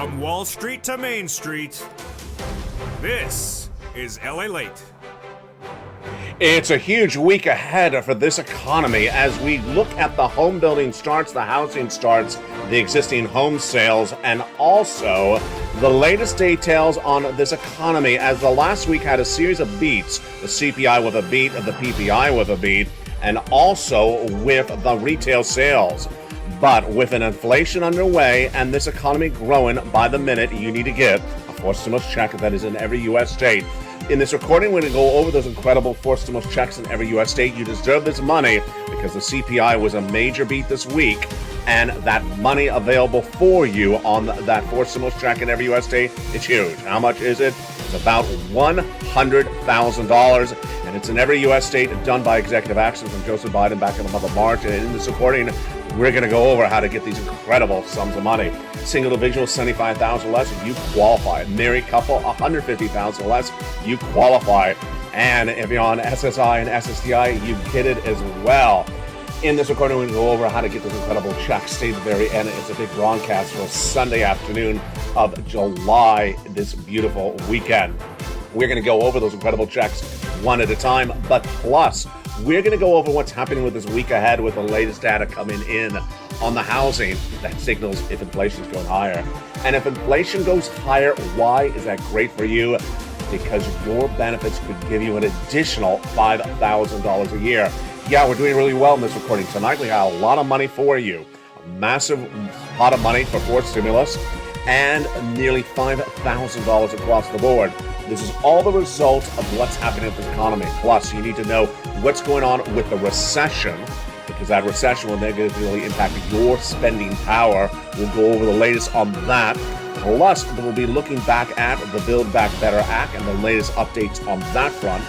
From Wall Street to Main Street, this is LALATE. It's a huge week ahead for this economy as we look at the home building starts, the housing starts, the existing home sales, and also the latest details on this economy as the last week had a series of beats, the CPI with a beat, the PPI with a beat, and also with the retail sales. But with an inflation underway and this economy growing by the minute, you need to get a forced stimulus check that is in every U.S. state. In this recording, we're going to go over those incredible forced stimulus checks in every U.S. state. You deserve this money because the CPI was a major beat this week, and that money available for you on that forced stimulus check in every U.S. state is huge. How much is it? It's about $100,000, and it's in every U.S. state done by executive action from Joseph Biden back in the month of March. And in this recording, we're going to go over how to get these incredible sums of money. Single individual, $75,000 or less, you qualify. Married couple, $150,000 or less, you qualify. And if you're on SSI and SSDI, you get it as well. In this recording, we're going to go over how to get those incredible checks. Stay at the very end. It's a big broadcast for Sunday afternoon of July, this beautiful weekend. We're going to go over those incredible checks one at a time, but plus, we're going to go over what's happening with this week ahead with the latest data coming in on the housing that signals if inflation is going higher. And if inflation goes higher, why is that great for you? Because your benefits could give you an additional $5,000 a year. Yeah, we're doing really well in this recording tonight. We got a lot of money for you. A massive pot of money for forced stimulus and nearly $5,000 across the board. This is all the result of what's happening with this economy. Plus, you need to know what's going on with the recession, because that recession will negatively impact your spending power. We'll go over the latest on that. Plus, we'll be looking back at the Build Back Better Act and the latest updates on that front.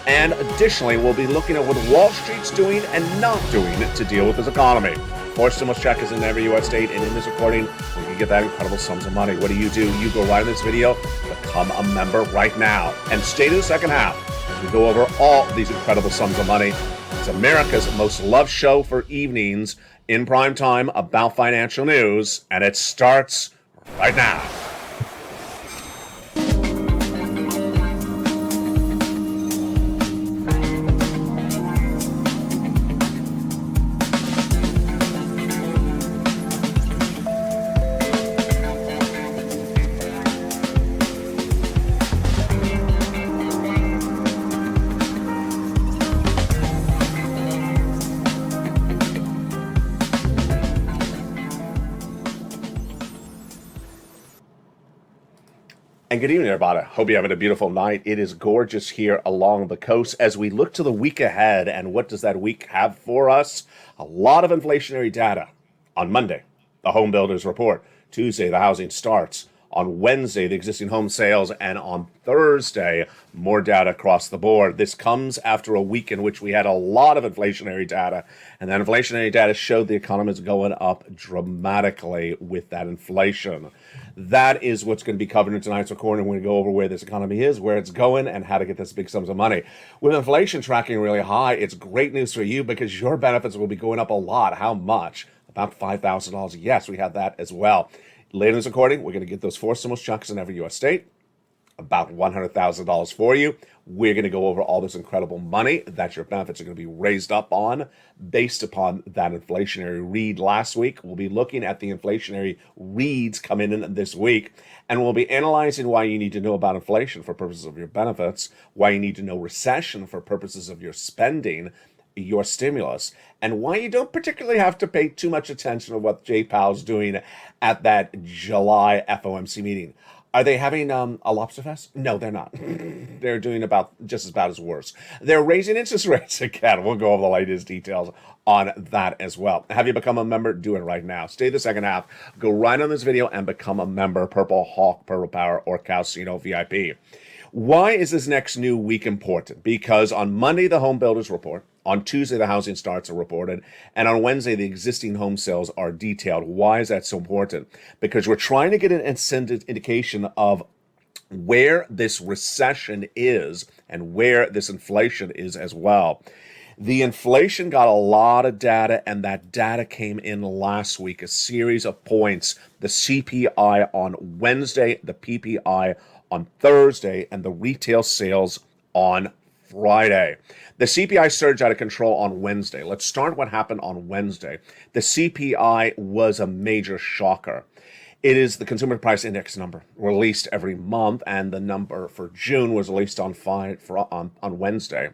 And additionally, we'll be looking at what Wall Street's doing and not doing to deal with this economy. Forced stimulus check is in every U.S. state, and in this recording, we can get that incredible sums of money. What do? You go right in this video, become a member right now, and stay to the second half as we go over all these incredible sums of money. It's America's most loved show for evenings in prime time about financial news, and it starts right now. And good evening, everybody. Hope you're having a beautiful night. It is gorgeous here along the coast as we look to the week ahead. And what does that week have for us? A lot of inflationary data. On Monday, the home builders report. Tuesday, the housing starts. On Wednesday, the existing home sales. And on Thursday, more data across the board. This comes after a week in which we had a lot of inflationary data. And that inflationary data showed the economy is going up dramatically with that inflation. That is what's going to be covered in tonight's recording. We're going to go over where this economy is, where it's going, and how to get this big sums of money. With inflation tracking really high, it's great news for you because your benefits will be going up a lot. How much? About $5,000. Yes, we have that as well. Later in this recording, we're going to get those forced stimulus checks in every U.S. state. About $100,000 for you. We're going to go over all this incredible money that your benefits are going to be raised up on based upon that inflationary read last week. We'll be looking at the inflationary reads coming in this week, and we'll be analyzing why you need to know about inflation for purposes of your benefits, why you need to know recession for purposes of your spending, your stimulus, and why you don't particularly have to pay too much attention to what Jay Powell's doing at that July FOMC meeting. Are they having a lobster fest? No, they're not. They're doing about just as bad as worse. They're raising interest rates again. We'll go over the latest details on that as well. Have you become a member? Do it right now. Stay the second half. Go right on this video and become a member. Purple Hawk, Purple Power, or Casino VIP. Why is this next new week important? Because on Monday, the home builders report. On Tuesday, the housing starts are reported. And on Wednesday, the existing home sales are detailed. Why is that so important? Because we're trying to get an indication of where this recession is and where this inflation is as well. The inflation got a lot of data, and that data came in last week, a series of points. The CPI on Wednesday, the PPI on Thursday, and the retail sales on Friday. The CPI surged out of control on Wednesday. Let's start what happened on Wednesday. The CPI was a major shocker. It is the Consumer Price Index number released every month, and the number for June was released on Wednesday.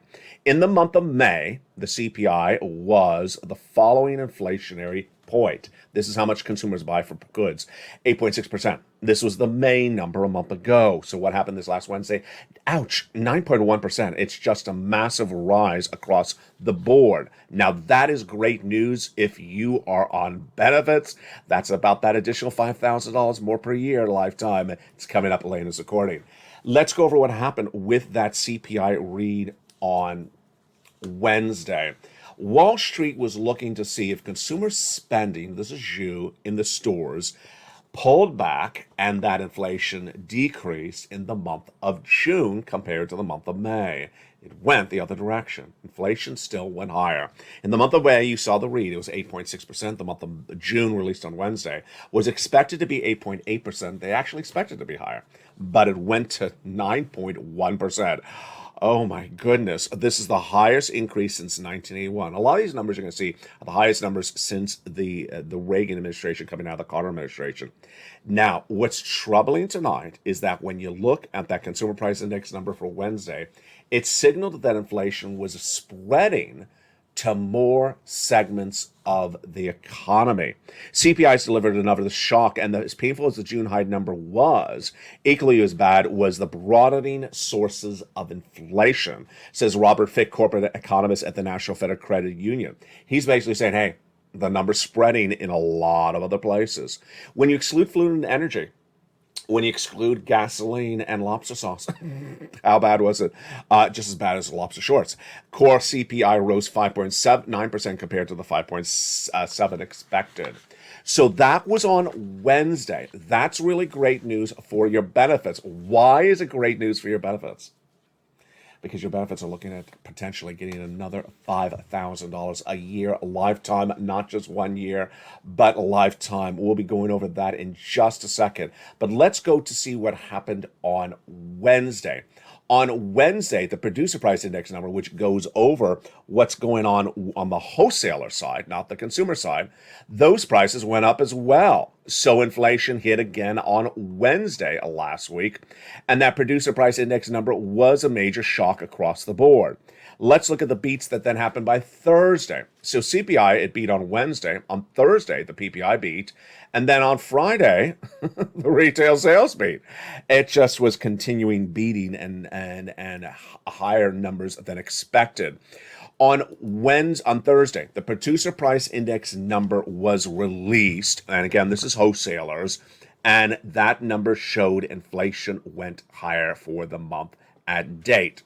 In the month of May, the CPI was the following inflationary point. This is how much consumers buy for goods, 8.6%. This was the May number a month ago. So what happened this last Wednesday? Ouch, 9.1%. It's just a massive rise across the board. Now, that is great news if you are on benefits. That's about that additional $5,000 more per year lifetime. It's coming up later in this recording. Let's go over what happened with that CPI read on Wednesday. Wall Street was looking to see if consumer spending, this is you, in the stores, pulled back and that inflation decreased in the month of June compared to the month of May. It went the other direction. Inflation still went higher. In the month of May, you saw the read. It was 8.6%. The month of June, released on Wednesday, was expected to be 8.8%. They actually expected to be higher, but it went to 9.1%. Oh my goodness. This is the highest increase since 1981. A lot of these numbers you're going to see are the highest numbers since the Reagan administration coming out of the Carter administration. Now, what's troubling tonight is that when you look at that consumer price index number for Wednesday, it signaled that inflation was spreading to more segments of the economy. CPI's delivered another shock, and as painful as the June high number was, equally as bad was the broadening sources of inflation, says Robert Fick, corporate economist at the National Federal Credit Union. He's basically saying, hey, the number's spreading in a lot of other places. When you exclude food and energy, when you exclude gasoline and lobster sauce, how bad was it? Just as bad as lobster shorts. Core CPI rose 5.9% compared to the 5.7 expected. So that was on Wednesday. That's really great news for your benefits. Why is it great news for your benefits? Because your benefits are looking at potentially getting another $5,000 a year, a lifetime, not just 1 year, but a lifetime. We'll be going over that in just a second. But let's go to see what happened on Wednesday. On Wednesday, the producer price index number, which goes over what's going on the wholesaler side, not the consumer side, those prices went up as well. So inflation hit again on Wednesday last week, and that producer price index number was a major shock across the board. Let's look at the beats that then happened by Thursday. So CPI, it beat on Wednesday. On Thursday, the PPI beat. And then on Friday, the retail sales beat. It just was continuing beating and higher numbers than expected. On Thursday, the producer price index number was released. And again, this is wholesalers. And that number showed inflation went higher for the month at date.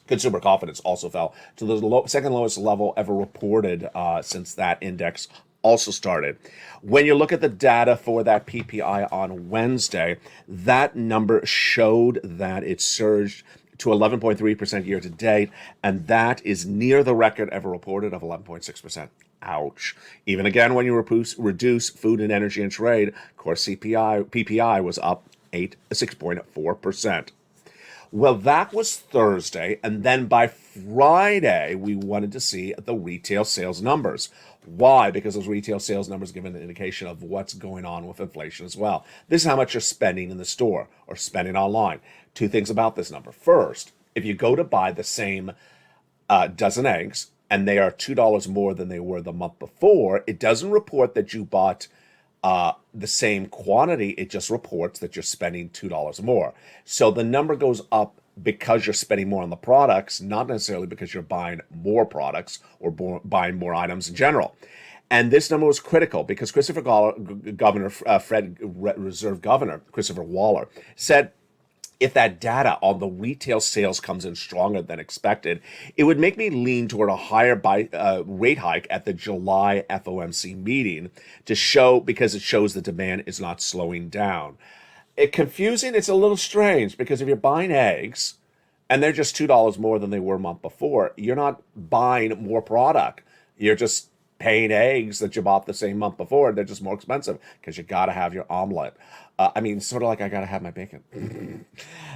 Consumer confidence also fell to the second lowest level ever reported since that index also started. When you look at the data for that PPI on Wednesday, that number showed that it surged to 11.3% year to date, and that is near the record ever reported of 11.6%. Ouch. Even again, when you reduce food and energy and trade, of course, PPI was up 6.4%. Well, that was Thursday, and then by Friday, we wanted to see the retail sales numbers. Why? Because those retail sales numbers give an indication of what's going on with inflation as well. This is how much you're spending in the store or spending online. Two things about this number. First, if you go to buy the same dozen eggs, and they are $2 more than they were the month before, it doesn't report that you bought the same quantity. It just reports that you're spending $2 more. So the number goes up because you're spending more on the products, not necessarily because you're buying more products or buying more items in general. And this number was critical because Fed Reserve Governor Christopher Waller said, if that data on the retail sales comes in stronger than expected, it would make me lean toward a higher rate hike at the July FOMC meeting because it shows the demand is not slowing down. It's confusing. It's a little strange because if you're buying eggs and they're just $2 more than they were a month before, you're not buying more product. You're just paying eggs that you bought the same month before. They're just more expensive because you got to have your omelet. Sort of like I got to have my bacon.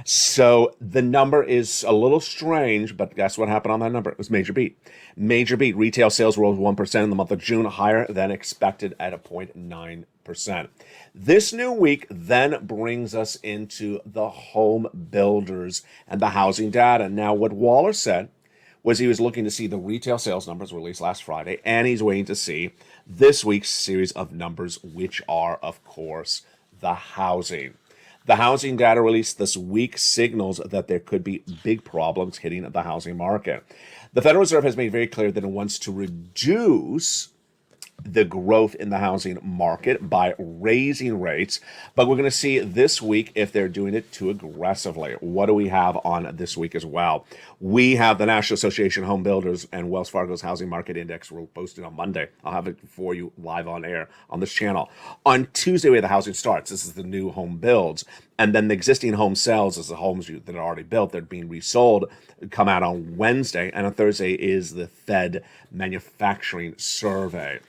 So the number is a little strange, but guess what happened on that number? It was major beat. Major beat. Retail sales rose 1% in the month of June, higher than expected at a 0.9%. This new week then brings us into the home builders and the housing data. Now, what Waller said was he was looking to see the retail sales numbers released last Friday, and he's waiting to see this week's series of numbers, which are, of course, the housing. The housing data released this week signals that there could be big problems hitting the housing market. The Federal Reserve has made very clear that it wants to reduce the growth in the housing market by raising rates, but we're going to see this week if they're doing it too aggressively. What do we have on this week as well? We have the National Association of Home Builders and Wells Fargo's Housing Market Index will post it on Monday. I'll have it for you live on air on this channel. On Tuesday, we have the housing starts. This is the new home builds. And then the existing home sales is the homes that are already built. They're being resold, come out on Wednesday. And on Thursday is the Fed manufacturing survey.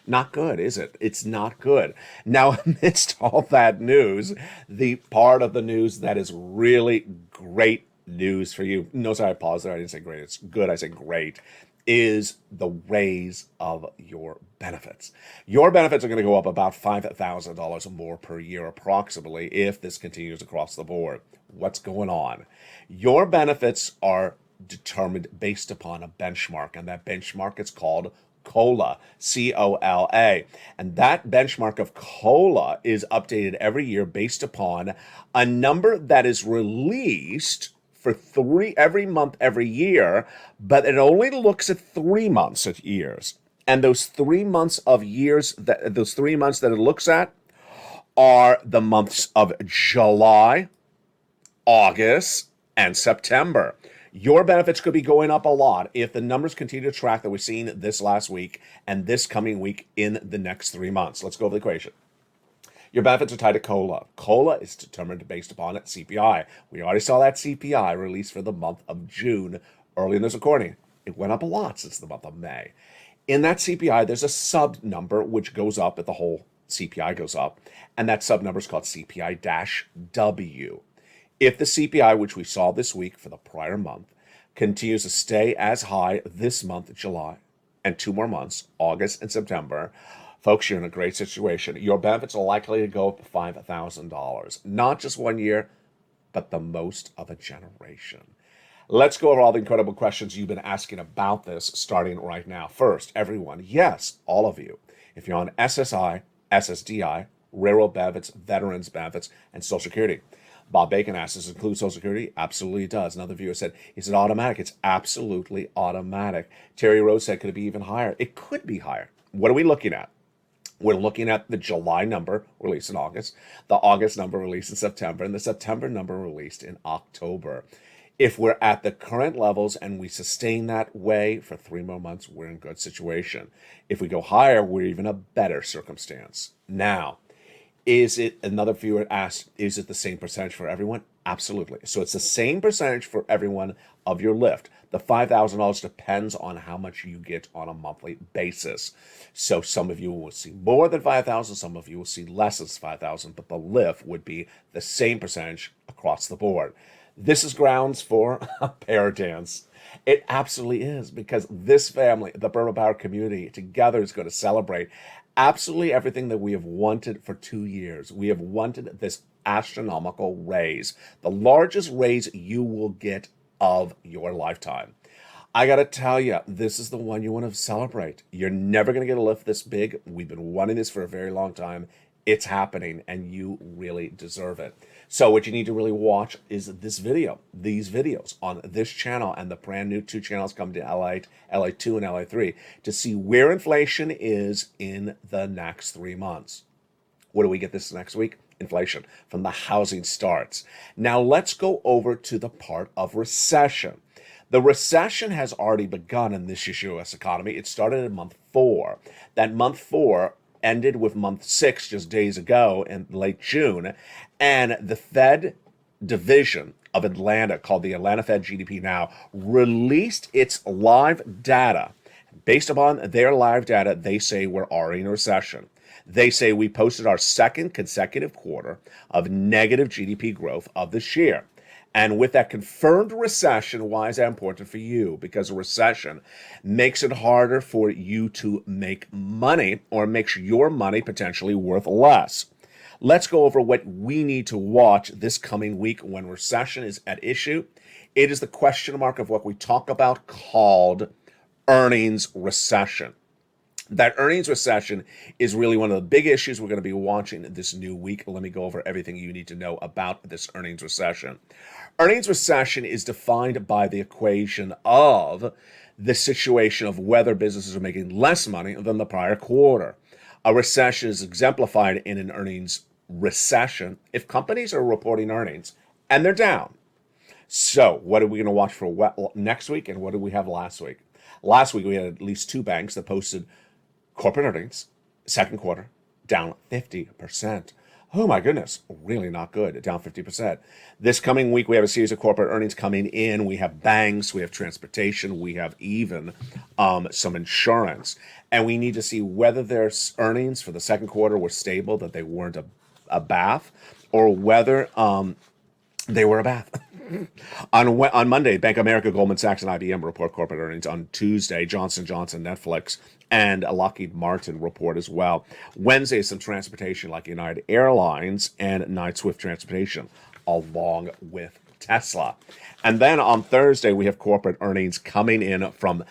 Not good, is it? It's not good. Now, amidst all that news, the part of the news that is really great news for you, notice I paused there, I didn't say great, it's good, I said great, is the raise of your benefits. Your benefits are going to go up about $5,000 more per year approximately if this continues across the board. What's going on? Your benefits are determined based upon a benchmark, and that benchmark is called COLA, C-O-L-A. And that benchmark of COLA is updated every year based upon a number that is released for every month, every year, but it only looks at 3 months of years. And those 3 months of years, those 3 months that it looks at are the months of July, August, and September. Your benefits could be going up a lot if the numbers continue to track that we've seen this last week and this coming week in the next 3 months. Let's go over the equation. Your benefits are tied to COLA. COLA is determined based upon CPI. We already saw that CPI released for the month of June early in this recording. It went up a lot since the month of May. In that CPI, there's a sub number which goes up if the whole CPI goes up, and that sub number is called CPI-W. If the CPI, which we saw this week for the prior month, continues to stay as high this month, July, and 2 more months, August and September, folks, you're in a great situation. Your benefits are likely to go up $5,000. Not just 1 year, but the most of a generation. Let's go over all the incredible questions you've been asking about this starting right now. First, everyone, yes, all of you, if you're on SSI, SSDI, railroad benefits, veterans benefits, and Social Security. Bob Bacon asked, does it include Social Security? Absolutely it does. Another viewer said, is it automatic? It's absolutely automatic. Terry Rose said, could it be even higher? It could be higher. What are we looking at? We're looking at the July number released in August, the August number released in September, and the September number released in October. If we're at the current levels and we sustain that way for 3 more months, we're in good situation. If we go higher, we're even a better circumstance. Now, is it, another viewer asked, is it the same percentage for everyone? Absolutely. So it's the same percentage for everyone of your lift. The $5,000 depends on how much you get on a monthly basis. So some of you will see more than 5,000, some of you will see less than 5,000, but the lift would be the same percentage across the board. This is grounds for a pair dance. It absolutely is, because this family, the Burma Power community, together is going to celebrate absolutely everything that we have wanted for 2 years. We have wanted this astronomical raise, the largest raise you will get of your lifetime. I got to tell you, this is the one you want to celebrate. You're never going to get a lift this big. We've been wanting this for a very long time. It's happening, and you really deserve it. So what you need to really watch is this video, these videos on this channel and the brand new 2 channels coming to LA2 and LA3 to see where inflation is in the next 3 months. What do we get this next week? Inflation from the housing starts. Now let's go over to the part of recession. The recession has already begun in this U.S. economy. It started in month 4. That month 4 ended with month 6 just days ago in late June, and the Fed division of Atlanta, called the Atlanta Fed GDP Now, released its live data. Based upon their live data, they say we're already in a recession. They say we posted our second consecutive quarter of negative GDP growth of this year. And with that confirmed recession, why is that important for you? Because a recession makes it harder for you to make money, or makes your money potentially worth less. Let's go over what we need to watch this coming week when recession is at issue. It is the question mark of what we talk about called earnings recession. That earnings recession is really one of the big issues we're going to be watching this new week. Let me go over everything you need to know about this earnings recession. Earnings recession is defined by the equation of the situation of whether businesses are making less money than the prior quarter. A recession is exemplified in an earnings recession if companies are reporting earnings and they're down. So what are we going to watch for next week, and what did we have last week? Last week we had at least two banks that posted corporate earnings, second quarter, down 50%. Oh my goodness, really not good, down 50%. This coming week, we have a series of corporate earnings coming in. We have banks, we have transportation, we have even some insurance. And we need to see whether their earnings for the second quarter were stable, that they weren't a bath, or whether they were a bath. On Monday, Bank of America, Goldman Sachs, and IBM report corporate earnings. On Tuesday, Johnson & Johnson, Netflix, and Lockheed Martin report as well. Wednesday, some transportation like United Airlines and Knight-Swift Transportation, along with Tesla. And then on Thursday, we have corporate earnings coming in from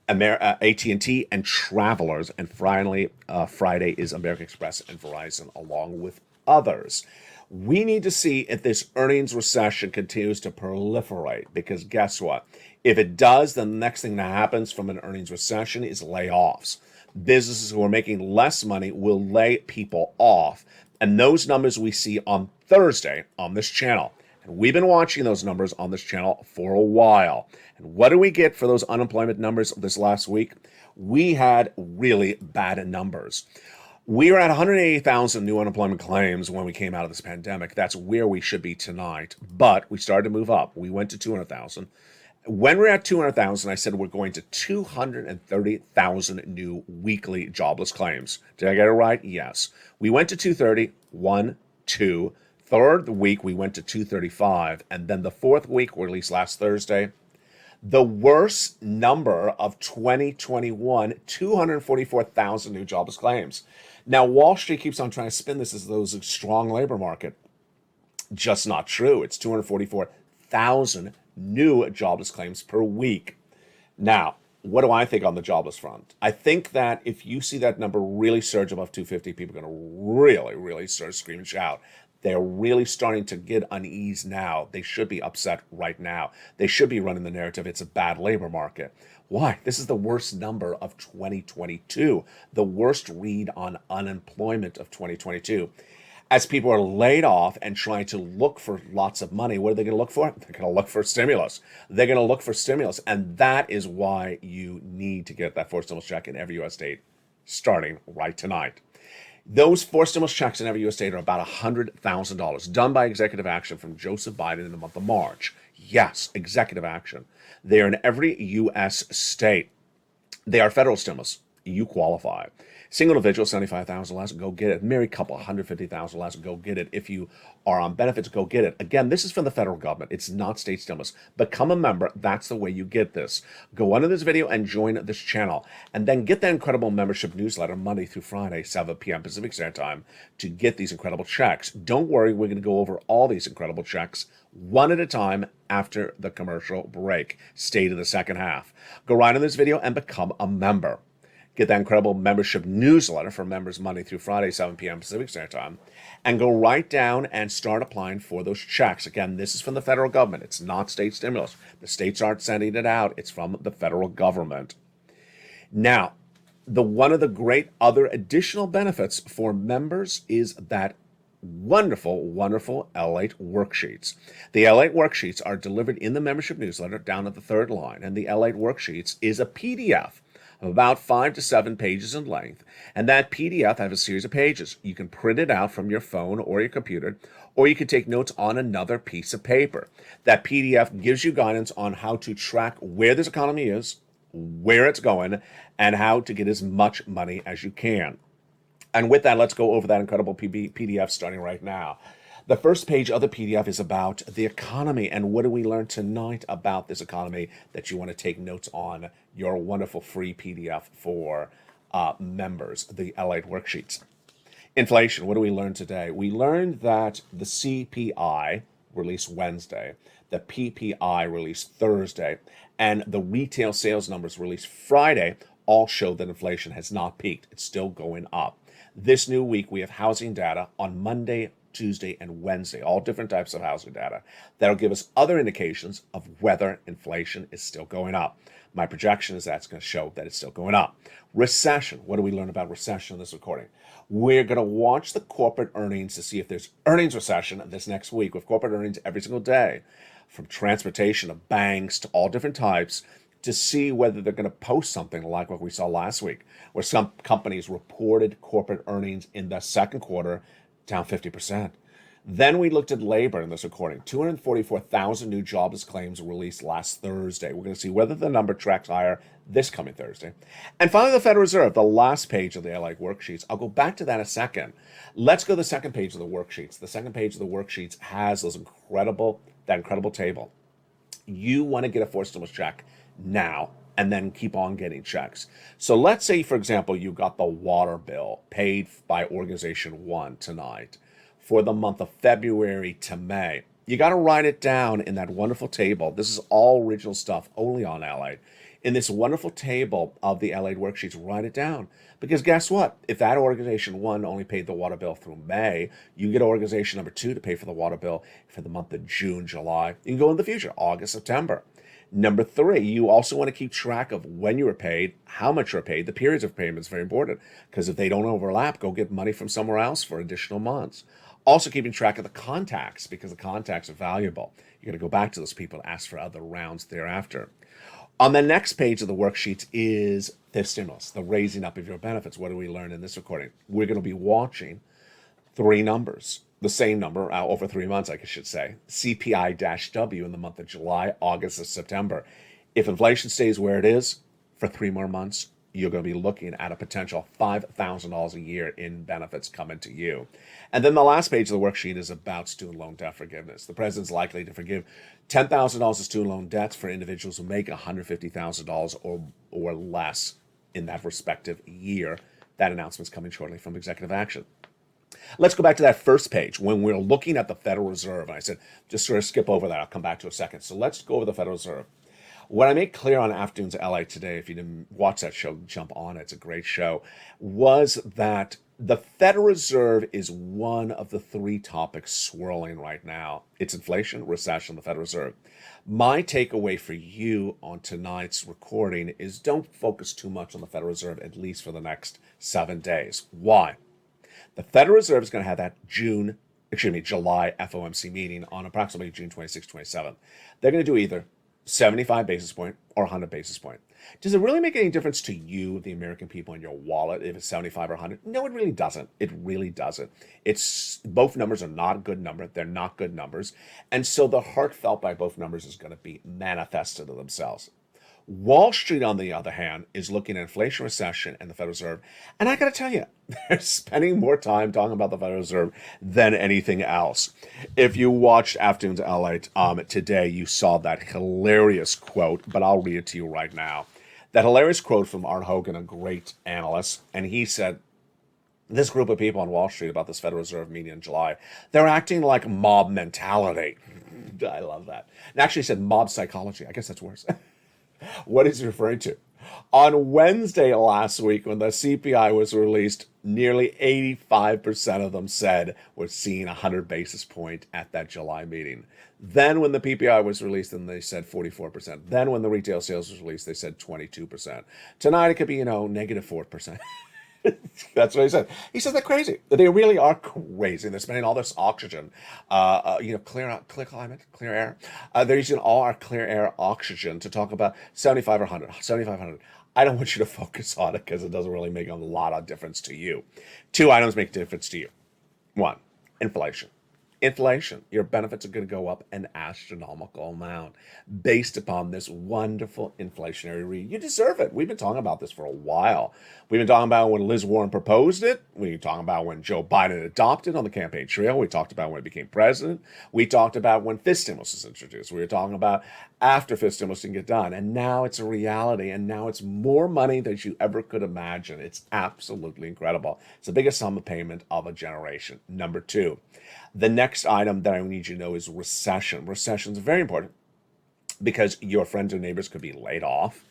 AT&T and Travelers. And finally, Friday is American Express and Verizon, along with others. We need to see if this earnings recession continues to proliferate, because guess what? If it does, then the next thing that happens from an earnings recession is layoffs. Businesses who are making less money will lay people off. And those numbers we see on Thursday on this channel. And we've been watching those numbers on this channel for a while. And what do we get for those unemployment numbers this last week? We had really bad numbers. We are at 180,000 new unemployment claims when we came out of this pandemic. That's where we should be tonight. But we started to move up. We went to 200,000. When we're at 200,000, I said we're going to 230,000 new weekly jobless claims. Did I get it right? Yes. We went to 230, 1, 2. Third week, we went to 235. And then the fourth week, or at least last Thursday, the worst number of 2021, 244,000 new jobless claims. Now, Wall Street keeps on trying to spin this as though it's a strong labor market. Just not true. It's 244,000 new jobless claims per week. Now, what do I think on the jobless front? I think that if you see that number really surge above 250, people are going to really start scream and shout. They're really starting to get unease now. They should be upset right now. They should be running the narrative it's a bad labor market. Why? This is the worst number of 2022, the worst read on unemployment of 2022. As people are laid off and trying to look for lots of money, what are they going to look for? They're going to look for stimulus. They're going to look for stimulus. And that is why you need to get that forced stimulus check in every U.S. state starting right tonight. Those forced stimulus checks in every U.S. state are about $100,000, done by executive action from Joseph Biden in the month of March. Yes, executive action. They are in every U.S. state. They are federal stimulus. You qualify. Single individual, $75,000 less, go get it. Married couple, $150,000 less, go get it. If you are on benefits, go get it. Again, this is from the federal government. It's not state stimulus. Become a member. That's the way you get this. Go under this video and join this channel. And then get that incredible membership newsletter Monday through Friday, 7 p.m. Pacific Standard Time, to get these incredible checks. Don't worry, we're going to go over all these incredible checks one at a time after the commercial break. Stay to the second half. Go right in this video and become a member. Get that incredible membership newsletter for members Monday through Friday, 7 p.m. Pacific Standard Time, and go right down and start applying for those checks. Again, this is from the federal government. It's not state stimulus. The states aren't sending it out. It's from the federal government. Now, one of the great other additional benefits for members is that wonderful LALATE worksheets. The LALATE worksheets are delivered in the membership newsletter down at the third line, and the LALATE worksheets is a PDF of about 5 to 7 pages in length. And that PDF has a series of pages. You can print it out from your phone or your computer, or you can take notes on another piece of paper. That PDF gives you guidance on how to track where this economy is, where it's going, and how to get as much money as you can. And with that, let's go over that incredible PDF starting right now. The first page of the PDF is about the economy and what do we learn tonight about this economy that you want to take notes on your wonderful free PDF for members, the LALATE worksheets. Inflation, what do we learn today? We learned that the CPI released Wednesday, the PPI released Thursday, and the retail sales numbers released Friday all show that inflation has not peaked. It's still going up. This new week, we have housing data on Monday, Tuesday, and Wednesday, all different types of housing data. That'll give us other indications of whether inflation is still going up. My projection is that's going to show that it's still going up. Recession. What do we learn about recession in this recording? We're going to watch the corporate earnings to see if there's earnings recession this next week with corporate earnings every single day, from transportation to banks to all different types, to see whether they're going to post something like what we saw last week, where some companies reported corporate earnings in the second quarter down 50%. Then we looked at labor in this recording. 244,000 new jobless claims released last Thursday. We're going to see whether the number tracks higher this coming Thursday. And finally, the Federal Reserve, the last page of the LALATE worksheets. I'll go back to that in a second. Let's go to the second page of the worksheets. The second page of the worksheets has that incredible table. You want to get a forced stimulus check now and then keep on getting checks. So let's say, for example, you got the water bill paid by Organization 1 tonight for the month of February to May. You got to write it down in that wonderful table. This is all original stuff, only on LALATE. In this wonderful table of the LALATE worksheets, write it down. Because guess what? If that Organization 1 only paid the water bill through May, you get Organization number 2 to pay for the water bill for the month of June, July. You can go in the future, August, September. Number 3, you also want to keep track of when you were paid, how much you were paid. The periods of payment is very important because if they don't overlap, go get money from somewhere else for additional months. Also keeping track of the contacts because the contacts are valuable. You're going to go back to those people and ask for other rounds thereafter. On the next page of the worksheet is the stimulus, the raising up of your benefits. What do we learn in this recording? We're going to be watching 3 numbers. The same number over 3 months, I should say. CPI-W in the month of July, August, and September. If inflation stays where it is for 3 more months, you're going to be looking at a potential $5,000 a year in benefits coming to you. And then the last page of the worksheet is about student loan debt forgiveness. The president's likely to forgive $10,000 of student loan debts for individuals who make $150,000 or less in that respective year. That announcement's coming shortly from executive action. Let's go back to that first page when we're looking at the Federal Reserve. And I said, just sort of skip over that. I'll come back to it a second. So let's go over the Federal Reserve. What I made clear on Afternoons LA today, if you didn't watch that show, jump on it. It's a great show, was that the Federal Reserve is one of the 3 topics swirling right now. It's inflation, recession, the Federal Reserve. My takeaway for you on tonight's recording is don't focus too much on the Federal Reserve, at least for the next 7 days. Why? The Federal Reserve is going to have that July FOMC meeting on approximately June 26, 27th. They're going to do either 75 basis point or 100 basis point. Does it really make any difference to you, the American people, in your wallet, if it's 75 or 100? No, it really doesn't. It really doesn't. Both numbers are not a good number. They're not good numbers. And so the heart felt by both numbers is going to be manifested to themselves. Wall Street, on the other hand, is looking at inflation, recession, and the Federal Reserve. And I got to tell you, they're spending more time talking about the Federal Reserve than anything else. If you watched Afternoons LA today, you saw that hilarious quote, but I'll read it to you right now. That hilarious quote from Art Hogan, a great analyst, and he said, this group of people on Wall Street about this Federal Reserve meeting in July, they're acting like mob mentality. I love that. And actually he said mob psychology. I guess that's worse. What is he referring to? On Wednesday last week, when the CPI was released, nearly 85% of them said we're seeing 100 basis point at that July meeting. Then when the PPI was released, then they said 44%. Then when the retail sales was released, they said 22%. Tonight it could be, negative 4%. That's what he said. He said they're crazy. They really are crazy. They're spending all this oxygen, clear climate, clear air. They're using all our clear air oxygen to talk about 75 or 100, 75, 100. I don't want you to focus on it because it doesn't really make a lot of difference to you. Two items make a difference to you. One, inflation. Inflation, your benefits are going to go up an astronomical amount based upon this wonderful inflationary read. You deserve it. We've been talking about this for a while. We've been talking about when Liz Warren proposed it. We've been talking about when Joe Biden adopted it on the campaign trail. We talked about when he became president. We talked about when fist stimulus was introduced. We were talking about after fist stimulus didn't get done. And now it's a reality. And now it's more money than you ever could imagine. It's absolutely incredible. It's the biggest sum of payment of a generation. Number two, the next item that I need you to know is recession. Recession is very important because your friends or neighbors could be laid off.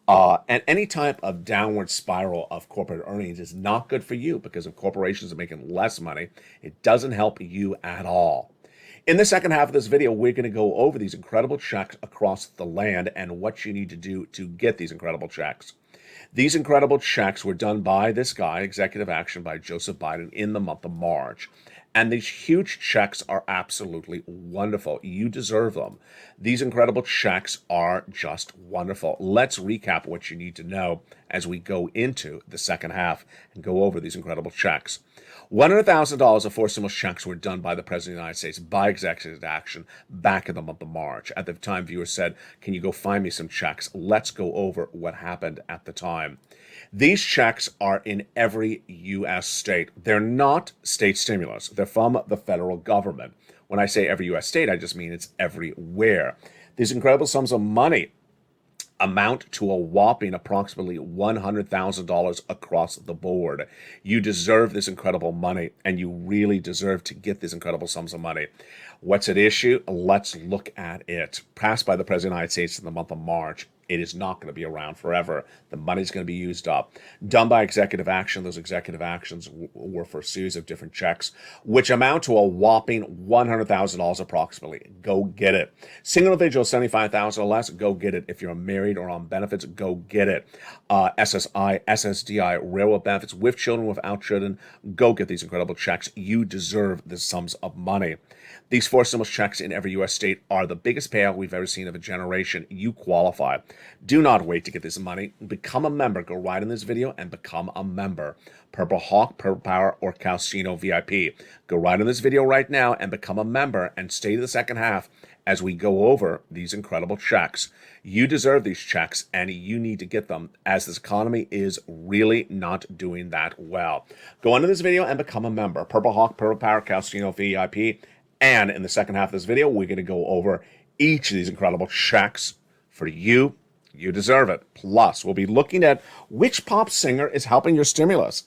And any type of downward spiral of corporate earnings is not good for you because if corporations are making less money, it doesn't help you at all. In the second half of this video, we're going to go over these incredible checks across the land and what you need to do to get these incredible checks. These incredible checks were done by this guy, executive action by Joseph Biden in the month of March. And these huge checks are absolutely wonderful. You deserve them. These incredible checks are just wonderful. Let's recap what you need to know as we go into the second half and go over these incredible checks. $100,000 of four stimulus checks were done by the President of the United States by executive action back in the month of March. At the time, viewers said, can you go find me some checks? Let's go over what happened at the time. These checks are in every U.S. state. They're not state stimulus. They're from the federal government. When I say every U.S. state, I just mean it's everywhere. These incredible sums of money amount to a whopping approximately $100,000 across the board. You deserve this incredible money, and you really deserve to get these incredible sums of money. What's at issue? Let's look at it. Passed by the President of the United States in the month of March. It is not going to be around forever. The money's going to be used up. Done by executive action. Those executive actions were for a series of different checks, which amount to a whopping $100,000 approximately. Go get it. Single individual, $75,000 or less, go get it. If you're married or on benefits, go get it. SSI, SSDI, railroad benefits with children, without children, go get these incredible checks. You deserve the sums of money. These four stimulus checks in every U.S. state are the biggest payout we've ever seen of a generation. You qualify. Do not wait to get this money. Become a member. Go right in this video and become a member. Purple Hawk, Purple Power, or Calcino VIP. Go right in this video right now and become a member and stay to the second half as we go over these incredible checks. You deserve these checks and you need to get them as this economy is really not doing that well. Go into this video and become a member. Purple Hawk, Purple Power, Calcino VIP. And in the second half of this video, we're going to go over each of these incredible checks for you. You deserve it. Plus, we'll be looking at which pop singer is helping your stimulus.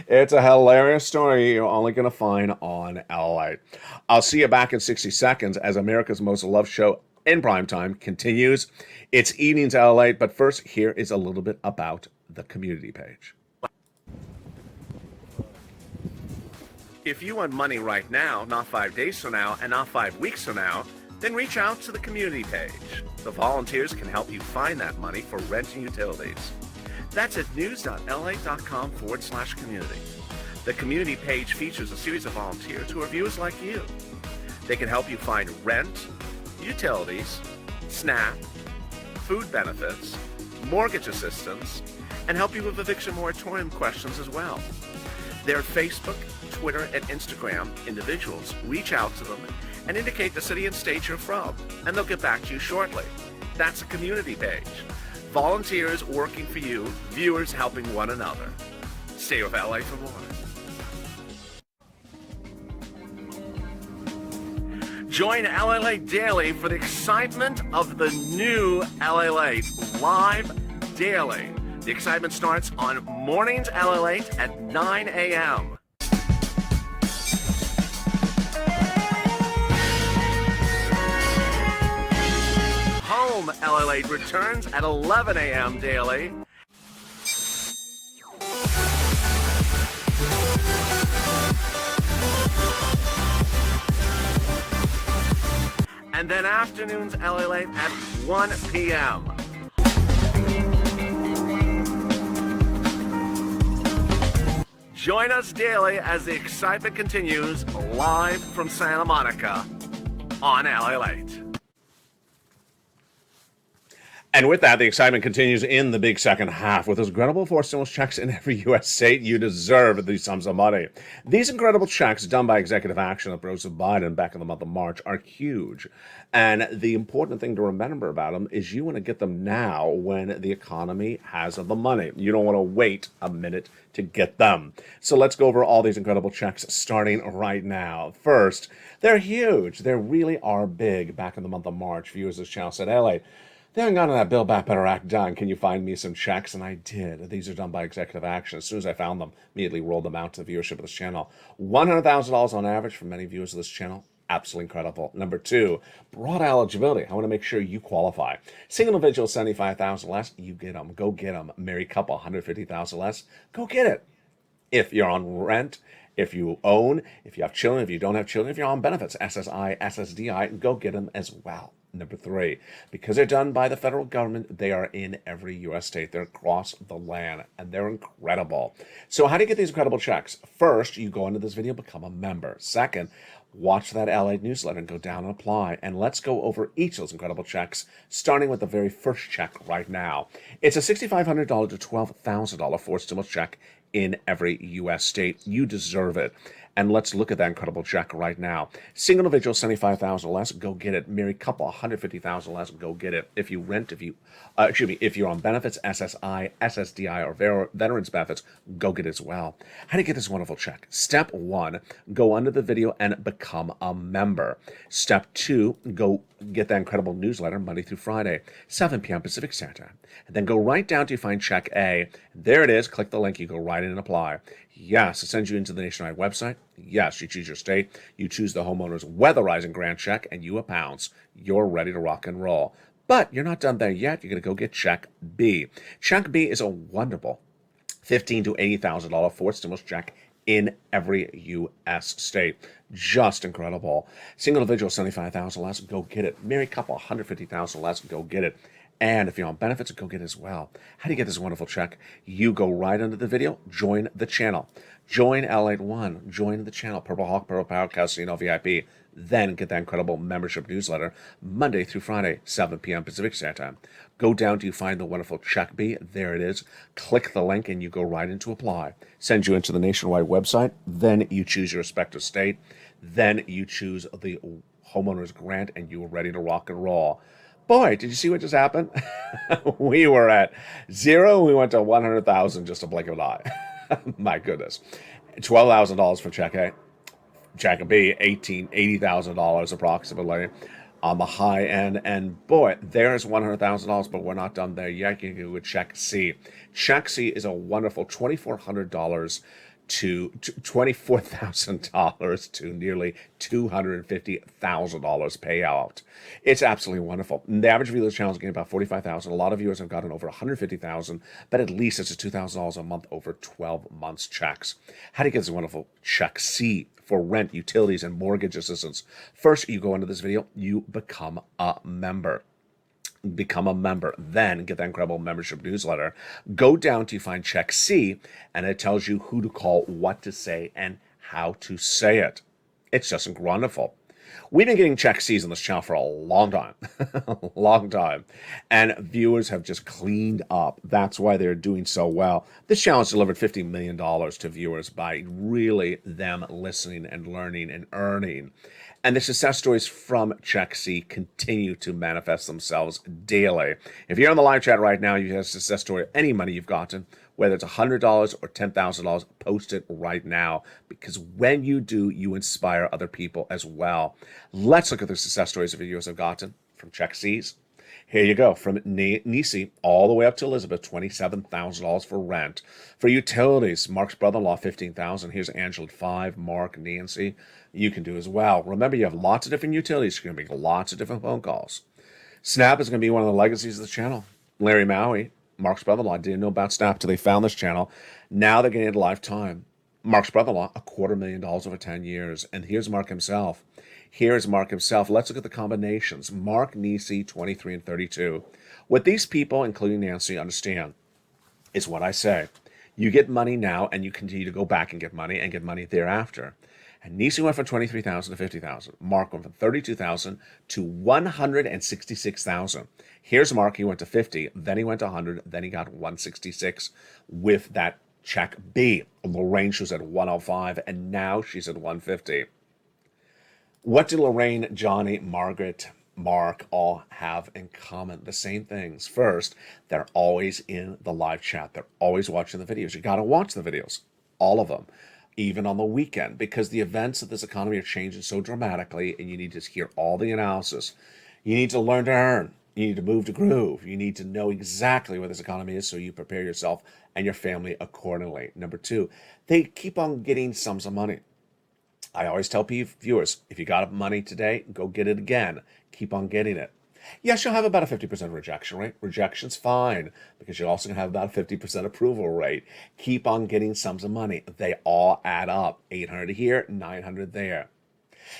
It's a hilarious story you're only going to find on LALATE. I'll see you back in 60 seconds as America's Most Loved Show in primetime continues. It's evenings at LALATE, but first, here is a little bit about the community page. If you want money right now, not 5 days from now, and not 5 weeks from now, then reach out to the community page. The volunteers can help you find that money for rent and utilities. That's at news.lalate.com/community. The community page features a series of volunteers who are viewers like you. They can help you find rent, utilities, SNAP, food benefits, mortgage assistance, and help you with eviction moratorium questions as well. Their Facebook, Twitter, and Instagram individuals reach out to them and indicate the city and state you're from, and they'll get back to you shortly. That's a community page. Volunteers working for you, viewers helping one another. Stay with LA for more. Join LALATE Daily for the excitement of the new LALATE live daily. The excitement starts on mornings LALATE at 9 a.m. Home LALATE returns at 11 a.m. daily. And then afternoons LALATE at 1 p.m. Join us daily as the excitement continues live from Santa Monica on LALATE. And with that, the excitement continues in the big second half. With those incredible four stimulus checks in every U.S. state, you deserve these sums of money. These incredible checks done by executive action of President Biden back in the month of March are huge. And the important thing to remember about them is you want to get them now when the economy has the money. You don't want to wait a minute to get them. So let's go over all these incredible checks starting right now. First, they're huge. They really are big. Back in the month of March, viewers of this channel said, LA, they haven't gotten that Build Back Better Act done. Can you find me some checks? And I did. These are done by executive action. As soon as I found them, immediately rolled them out to the viewership of this channel. $100,000 on average for many viewers of this channel. Absolutely incredible. Number two, broad eligibility. I want to make sure you qualify. Single individual, 75,000 less, you get them. Go get them. Married couple, 150,000 less, go get it. If you're on rent, if you own, if you have children, if you don't have children, if you're on benefits, SSI, SSDI, go get them as well. Number three, because they're done by the federal government, they are in every U.S. state. They're across the land, and they're incredible. So how do you get these incredible checks? First, you go into this video, become a member. Second, watch that LA newsletter and go down and apply. And let's go over each of those incredible checks, starting with the very first check right now. It's a $6,500 to $12,000 forced stimulus check in every U.S. state. You deserve it. And let's look at that incredible check right now. Single individual, 75,000 less, go get it. Married couple, 150,000 less, go get it. If you rent, if you're on benefits, SSI, SSDI, or veterans benefits, go get it as well. How do you get this wonderful check? Step one, go under the video and become a member. Step two, go get that incredible newsletter Monday through Friday, 7 p.m. Pacific Standard Time. And then go right down to find check A. There it is. Click the link. You go right in and apply. Yes, it sends you into the nationwide website. Yes, you choose your state. You choose the homeowner's weatherizing grant check, and you pounce. You're ready to rock and roll. But you're not done there yet. You're going to go get check B. Check B is a wonderful $15,000 to $80,000 forced stimulus check in every U.S. state. Just incredible. Single individual, 75,000 less, go get it. Married couple, 150,000 less, go get it. And if you're on benefits, go get it as well. How do you get this wonderful check? You go right under the video, join the channel. Join LALATE One, join the channel, Purple Hawk, Purple Power, Casino VIP. Then get that incredible membership newsletter Monday through Friday, 7 p.m. Pacific Standard Time. Go down to find the wonderful check B. There it is. Click the link and you go right into apply. Send you into the nationwide website. Then you choose your respective state. Then you choose the homeowner's grant and you are ready to rock and roll. Boy, did you see what just happened? We were at 0. We went to 100,000 just a blink of an eye. My goodness. $12,000 for check A. Check B, $80,000 approximately on the high end. And boy, there's $100,000, but we're not done there yet. You can do a check C. Check C is a wonderful $2,400 to $24,000 to nearly $250,000 payout. It's absolutely wonderful. The average viewer of the channel is getting about 45,000. A lot of viewers have gotten over 150,000, but at least it's a $2,000 a month over 12 months checks. How do you get this wonderful check C for rent, utilities, and mortgage assistance? First, you go into this video, you become a member. Become a member, then get that incredible membership newsletter. Go down to find check C, and it tells you who to call, what to say, and how to say it. It's just wonderful. We've been getting check C's on this channel for a long time, long time, and viewers have just cleaned up. That's why they're doing so well. This channel has delivered $50 million to viewers by really them listening and learning and earning. And the success stories from Check C continue to manifest themselves daily. If you're on the live chat right now, you have a success story of any money you've gotten, whether it's $100 or $10,000, post it right now. Because when you do, you inspire other people as well. Let's look at the success stories of viewers have gotten from Check C's. Here you go, from Nisi all the way up to Elizabeth, $27,000 for rent. For utilities, Mark's brother-in-law, $15,000. Here's Angela, 5, Mark, Nancy. You can do as well. Remember, you have lots of different utilities. You're going to make lots of different phone calls. Snap is going to be one of the legacies of the channel. Larry Maui, Mark's brother-in-law, didn't know about Snap until they found this channel. Now they're getting it lifetime. Mark's brother-in-law, $250,000 over 10 years. And here's Mark himself. Here's Mark himself. Let's look at the combinations. Mark, Nisi, 23 and 32. What these people, including Nancy, understand is what I say. You get money now and you continue to go back and get money thereafter. And Nisi went from 23,000 to 50,000. Mark went from 32,000 to 166,000. Here's Mark. He went to 50, then he went to 100, then he got 166 with that check B. Lorraine, she was at 105, and now she's at 150. What do Lorraine, Johnny, Margaret, Mark all have in common? The same things. First, they're always in the live chat. They're always watching the videos. You got to watch the videos, all of them, even on the weekend, because the events of this economy are changing so dramatically, and you need to hear all the analysis. You need to learn to earn. You need to move to groove. You need to know exactly where this economy is so you prepare yourself and your family accordingly. Number two, they keep on getting sums of money. I always tell viewers, if you got money today, go get it again. Keep on getting it. Yes, you'll have about a 50% rejection rate. Rejection's fine, because you're also going to have about a 50% approval rate. Keep on getting sums of money. They all add up. 800 here, 900 there.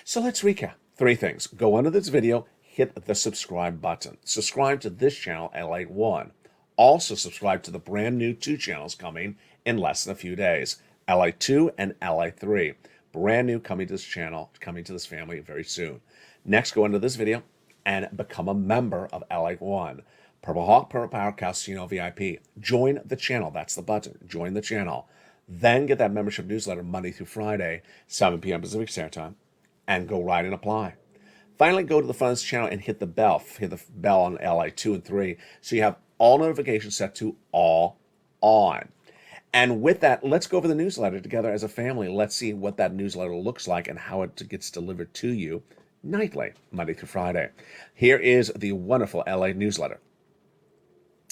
So let's recap. 3 things. Go under this video, hit the subscribe button. Subscribe to this channel, LALATE 1. Also subscribe to the brand new 2 channels coming in less than a few days. LALATE 2 and LALATE 3. Brand new coming to this channel, coming to this family very soon. Next, go into this video and become a member of LALATE 1. Purple Hawk, Purple Power, Casino VIP. Join the channel. That's the button. Join the channel. Then get that membership newsletter Monday through Friday, 7 p.m. Pacific Standard Time, and go right and apply. Finally, go to the front of this channel and hit the bell. Hit the bell on LALATE 2 and 3 so you have all notifications set to all on. And with that, let's go over the newsletter together as a family. Let's see what that newsletter looks like and how it gets delivered to you nightly, Monday through Friday. Here is the wonderful LA newsletter.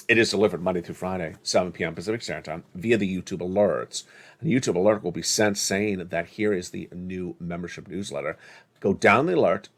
It is delivered Monday through Friday, 7 p.m. Pacific Standard Time, via the YouTube alerts. A YouTube alert will be sent saying that here is the new membership newsletter. Go down the alert,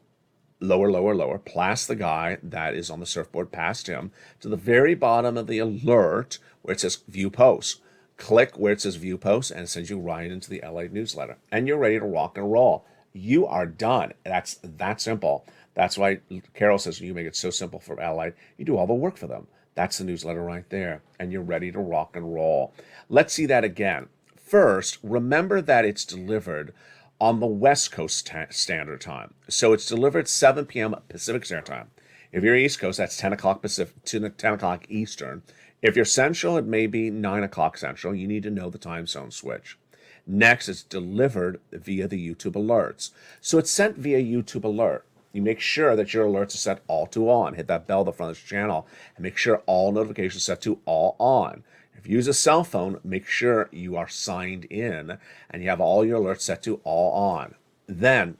lower, lower, lower, past the guy that is on the surfboard, past him, to the very bottom of the alert where it says View Posts. Click where it says View Posts, and it sends you right into the LA newsletter. And you're ready to rock and roll. You are done. That's that simple. That's why Carol says you make it so simple for LA. You do all the work for them. That's the newsletter right there. And you're ready to rock and roll. Let's see that again. First, remember that it's delivered on the West Coast Standard Time. So it's delivered 7 p.m. Pacific Standard Time. If you're East Coast, that's 10 o'clock Pacific to 10 o'clock Eastern. If you're Central, it may be 9 o'clock Central. You need to know the time zone switch. Next, it's delivered via the YouTube alerts. So it's sent via YouTube alert. You make sure that your alerts are set all to on. Hit that bell at the front of this channel and make sure all notifications are set to all on. If you use a cell phone, make sure you are signed in and you have all your alerts set to all on. Then,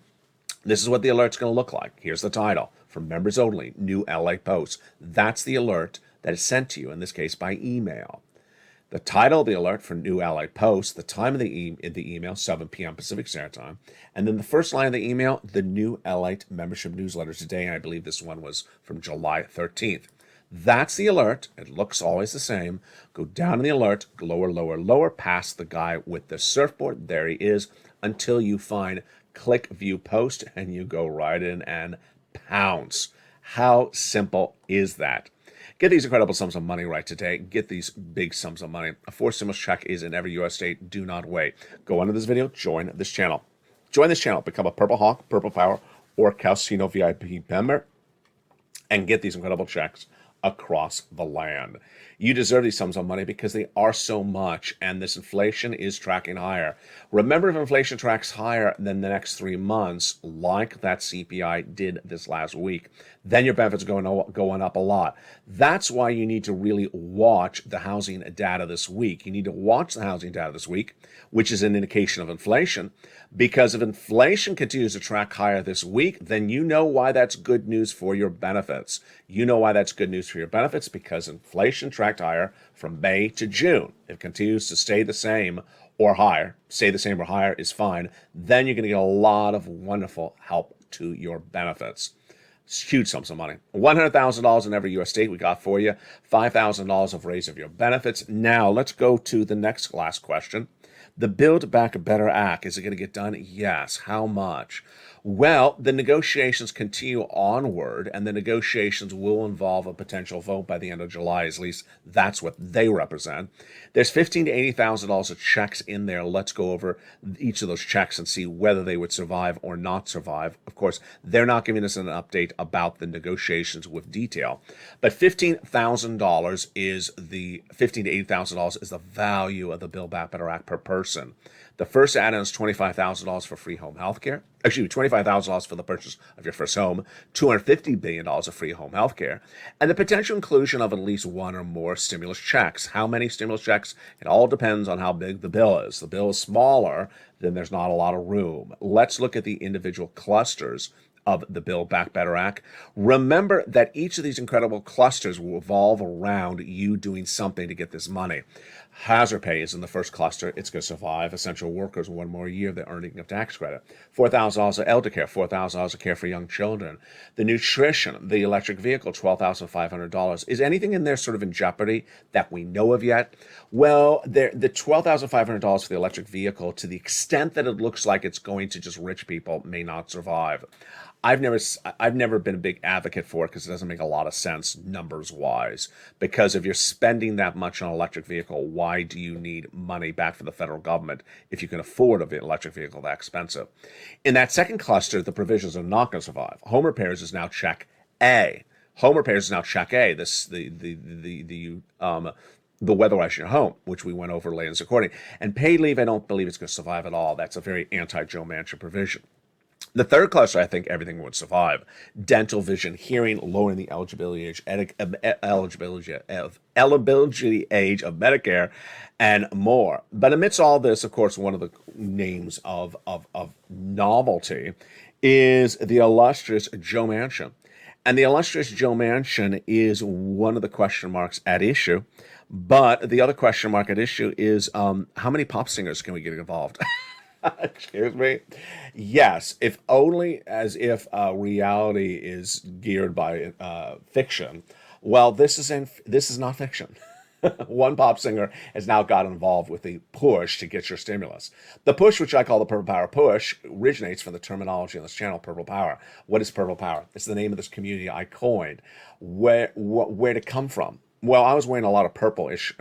this is what the alert's going to look like. Here's the title. For members only, new LA posts. That's the alert that is sent to you, in this case by email. The title of the alert for new LA posts, the time of the email, 7 p.m. Pacific Standard Time, and then the first line of the email, the new LALATE membership newsletter today. I believe this one was from July 13th. That's the alert. It looks always the same. Go down in the alert, lower, lower, lower, past the guy with the surfboard. There he is, until you find click View Post, and you go right in and pounce. How simple is that? Get these incredible sums of money right today. Get these big sums of money. A 4 stimulus check is in every U.S. state. Do not wait. Go under this video. Join this channel. Join this channel. Become a Purple Hawk, Purple Power, or Casino VIP member and get these incredible checks across the land. You deserve these sums of money because they are so much, and this inflation is tracking higher. Remember, if inflation tracks higher than the next 3 months, like that CPI did this last week, then your benefits are going up a lot. That's why you need to really watch the housing data this week. You need to watch the housing data this week, which is an indication of inflation, because if inflation continues to track higher this week, then you know why that's good news for your benefits. You know why that's good news for your benefits, because inflation tracked higher from May to June. If it continues to stay the same or higher, stay the same or higher is fine, then you're going to get a lot of wonderful help to your benefits. It's huge sums of money. $100,000 in every U.S. state we got for you. $5,000 of raise of your benefits. Now, let's go to the last question. The Build Back Better Act, is it going to get done? Yes. How much? Well, the negotiations continue onward, and the negotiations will involve a potential vote by the end of July. At least that's what they represent. There's $15,000 to $80,000 of checks in there. Let's go over each of those checks and see whether they would survive or not survive. Of course, they're not giving us an update about the negotiations with detail, but $15,000 is the $15,000 to $80,000 is the value of the Build Back Better Act per person. The first add-on is $25,000 for free home health care. Excuse me, $25,000 for the purchase of your first home, $250 billion of free home health care, and the potential inclusion of at least one or more stimulus checks. How many stimulus checks? It all depends on how big the bill is. The bill is smaller, then there's not a lot of room. Let's look at the individual clusters of the Build Back Better Act. Remember that each of these incredible clusters will revolve around you doing something to get this money. Hazard pay is in the first cluster. It's going to survive. Essential workers, one more year, they're earning a tax credit. $4,000 of elder care, $4,000 of care for young children. The nutrition, the electric vehicle, $12,500. Is anything in there sort of in jeopardy that we know of yet? Well, the $12,500 for the electric vehicle, to the extent that it looks like it's going to just rich people, may not survive. I've never been a big advocate for it because it doesn't make a lot of sense numbers wise. Because if you're spending that much on an electric vehicle, why do you need money back from the federal government if you can afford an electric vehicle that expensive? In that second cluster, the provisions are not going to survive. Home repairs is now check A. Home repairs is now check A. The weatherizing your home, which we went over later in this recording. And paid leave, I don't believe it's going to survive at all. That's a very anti-Joe Manchin provision. The third cluster, I think everything would survive. Dental, vision, hearing, lowering the eligibility age of Medicare, and more. But amidst all this, of course, one of the names of novelty is the illustrious Joe Manchin. And the illustrious Joe Manchin is one of the question marks at issue. But the other question mark at issue is how many pop singers can we get involved? Excuse me. Yes, if only as if reality is geared by fiction. Well, this is not fiction. One pop singer has now got involved with the push to get your stimulus. The push, which I call the Purple Power push, originates from the terminology on this channel, Purple Power. What is Purple Power? It's the name of this community I coined. Where to come from? Well, I was wearing a lot of purple-ish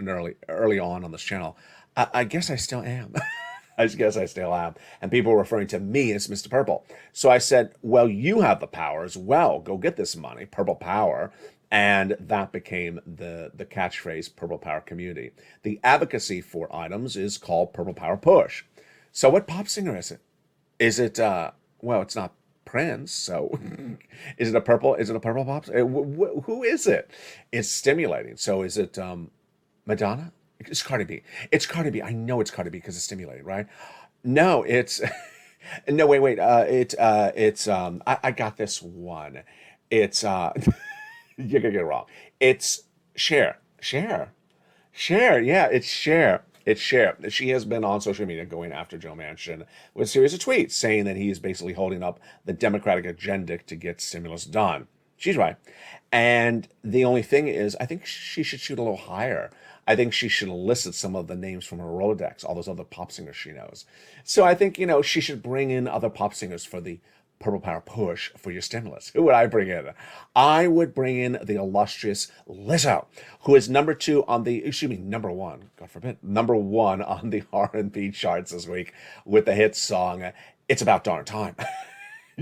early on this channel. I guess I still am. I guess I still am. And people were referring to me as Mr. Purple. So I said, well, you have the power as well. Go get this money, Purple Power. And that became the catchphrase, Purple Power Community. The advocacy for items is called Purple Power Push. So what pop singer is it? Is it, well, it's not Prince, so is it a purple pop? Who is it? It's stimulating. So is it Madonna? It's Cardi B. It's Cardi B. I know it's Cardi B because it's stimulating, right? No, it's no. Wait. I got this one. It's you're gonna get it wrong. It's Cher. Yeah, it's Cher. It's Cher. She has been on social media going after Joe Manchin with a series of tweets saying that he is basically holding up the Democratic agenda to get stimulus done. She's right. And the only thing is, I think she should shoot a little higher. I think she should elicit some of the names from her Rolodex, all those other pop singers she knows. So I think, she should bring in other pop singers for the Purple Power push for your stimulus. Who would I bring in? I would bring in the illustrious Lizzo, who is number one, God forbid, number one on the R&B charts this week with the hit song, It's About Darn Time.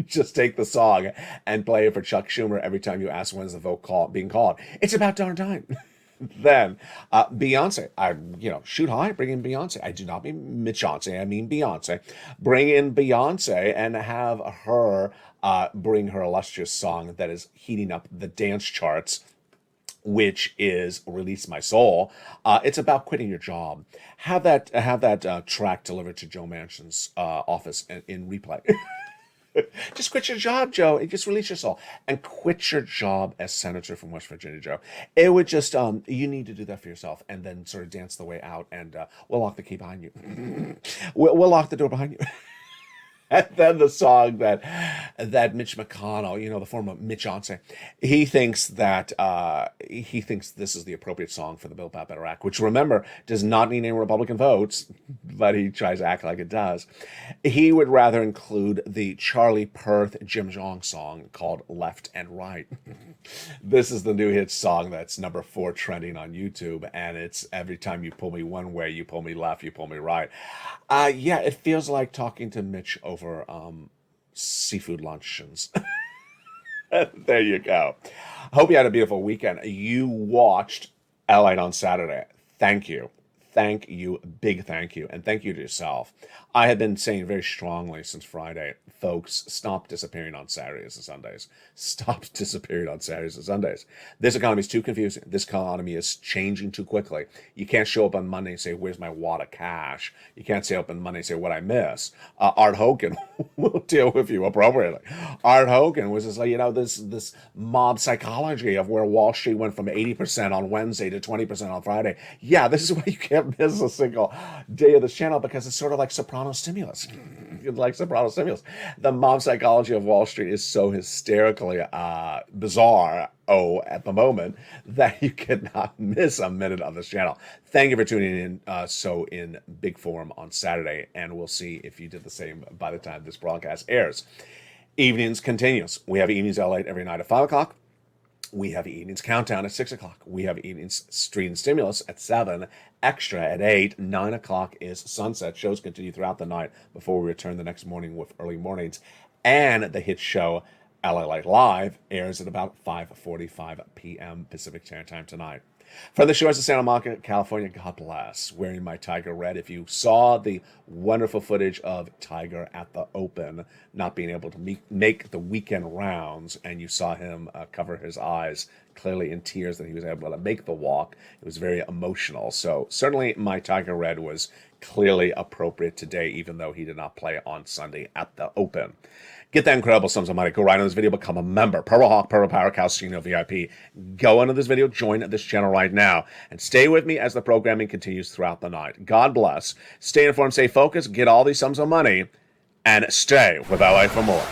Just take the song and play it for Chuck Schumer every time you ask when's the vote being called. It's about darn time. Then Beyonce, shoot high, bring in Beyonce. I do not mean Mitchonce, I mean Beyonce. Bring in Beyonce and have her bring her illustrious song that is heating up the dance charts, which is Release My Soul. It's about quitting your job. Have that track delivered to Joe Manchin's office in replay. Just quit your job, Joe, and just release your soul. And quit your job as senator from West Virginia, Joe. It would just, you need to do that for yourself and then sort of dance the way out, and we'll lock the key behind you. We'll lock the door behind you. And then the song that Mitch McConnell, the former Mitchonce, he thinks this is the appropriate song for the Build Back Better Act, which, remember, does not need any Republican votes. but he tries to act like it does. He would rather include the Charlie Puth Jim Jong song called Left and Right. This is the new hit song that's number 4 trending on YouTube, and it's every time you pull me one way, you pull me left, you pull me right. Yeah, it feels like talking to Mitch over seafood luncheons. There you go. Hope you had a beautiful weekend. You watched LALATE on Saturday. Thank you. Thank you. Big thank you. And thank you to yourself. I have been saying very strongly since Friday, folks, stop disappearing on Saturdays and Sundays. Stop disappearing on Saturdays and Sundays. This economy is too confusing. This economy is changing too quickly. You can't show up on Monday and say, where's my wad of cash? You can't show up on Monday and say, what I miss. Art Hogan will deal with you appropriately. Art Hogan was just like, this mob psychology of where Wall Street went from 80% on Wednesday to 20% on Friday. Yeah, this is why you can't miss a single day of this channel, because it's sort of like soprano stimulus. Like soprano stimulus. The mob psychology of Wall Street is so hysterically bizarre, at the moment, that you cannot miss a minute of this channel. Thank you for tuning in in big form on Saturday, and we'll see if you did the same by the time this broadcast airs. Evenings continues. We have Evenings LALATE every night at 5 o'clock. We have Evenings Countdown at 6 o'clock. We have Evenings Street and Stimulus at 7. Extra at 8. 9 o'clock is Sunset. Shows continue throughout the night before we return the next morning with early mornings. And the hit show, LALATE Live, airs at about 5:45 p.m. Pacific Standard Time tonight. From the shores of Santa Monica, California, God bless. Wearing my Tiger red. If you saw the wonderful footage of Tiger at the Open, not being able to make the weekend rounds, and you saw him cover his eyes, clearly in tears that he was able to make the walk, it was very emotional. So certainly my Tiger red was clearly appropriate today, even though he did not play on Sunday at the Open. Get that incredible sums of money. Go right on this video, become a member. Purple Hawk, Purple Power, Calcino VIP. Go into this video, join this channel right now, and stay with me as the programming continues throughout the night. God bless. Stay informed, stay focused, get all these sums of money, and stay with LA for more.